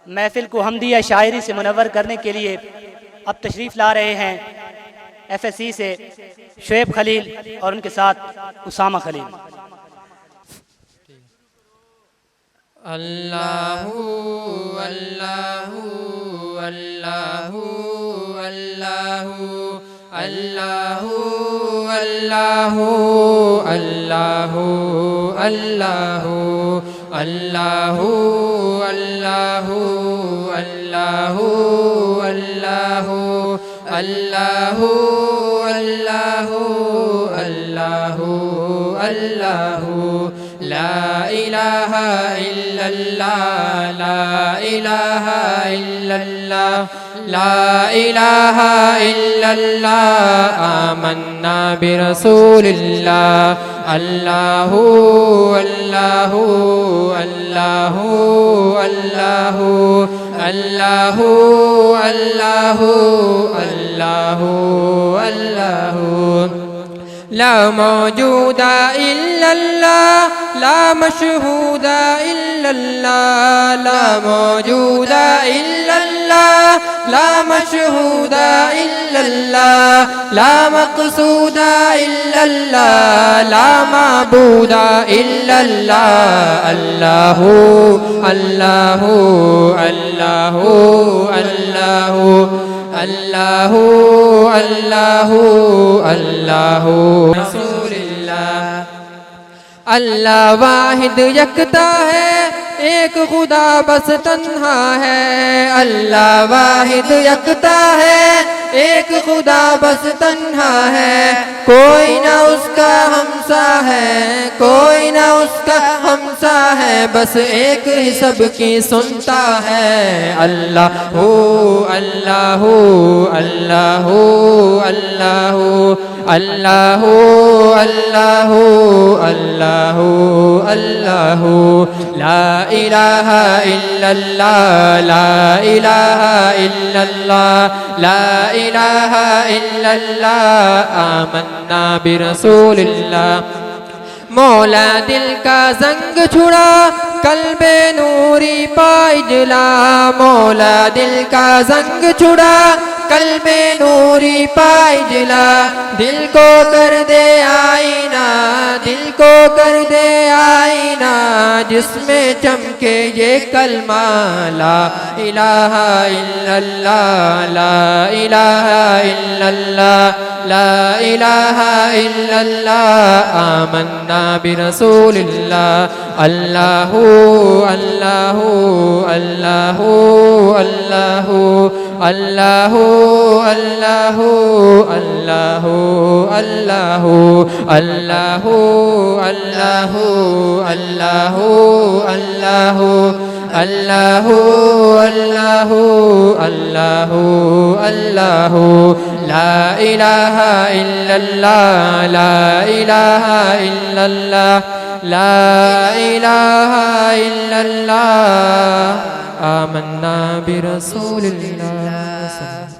محفل کو حمدیہ شاعری سے منور کرنے کے لیے اب تشریف لا رہے ہیں ایف ایس سی سے شعیب خلیل اور ان کے ساتھ اسامہ خلیل۔ اللہ اللہ اللہ اللہ اللہ اللہ اللہ اللہ اللہ اللہ اللہ اللہ اللہ اللہ اللہ اللہ لا الہ الا اللہ لا الہ الا اللہ لا الہ الا اللہ آمنا برسول اللہ اللہ اللہ اللہ اللہ اللہ اللہ اللہ اللہ لا موجود الا اللہ لا مشہود الا اللہ لا موجود الا اللہ لا مشہود الا اللہ لا مقصود الا اللہ لا معبود الا اللہ اللہ اللہ اللہ اللہ اللہ اللہ اللہ رسول اللہ اللہ واحد یکتا ہے ایک خدا بس تنہا ہے اللہ واحد یکتا ہے ایک خدا بس تنہا ہے کوئی نہ اس کا ہمسا ہے کوئی نہ اس کا ہمسا ہے بس ایک ہی سب کی سنتا ہے اللہ اللہ اللہ اللہ اللہ اللہ اللہ اللہ لا الہ الا اللہ لا الہ الا اللہ لا الہ الا اللہ آمنا برسول اللہ مولا دل کا زنگ چھڑا قلب نوری پائے جلا مولا دل کا زنگ چھڑا قلب نوری پائے جلا دل کو کر دے آئینہ دل کو کر دے آئینہ جس میں چمکے یہ کلمہ لا الہ الا اللہ لا الہ الا اللہ لا الہ الا اللہ آمنا برسول اللہ اللہ اللہ اللہ اللہ اللہ اللہ اللہ اللہ اللہ اللہ اللہ اللہ اللہ اللہ اللہ اللہ لا الہ الا اللہ لا الہ الا اللہ لا الہ الا اللہ آمنا برسول اللہ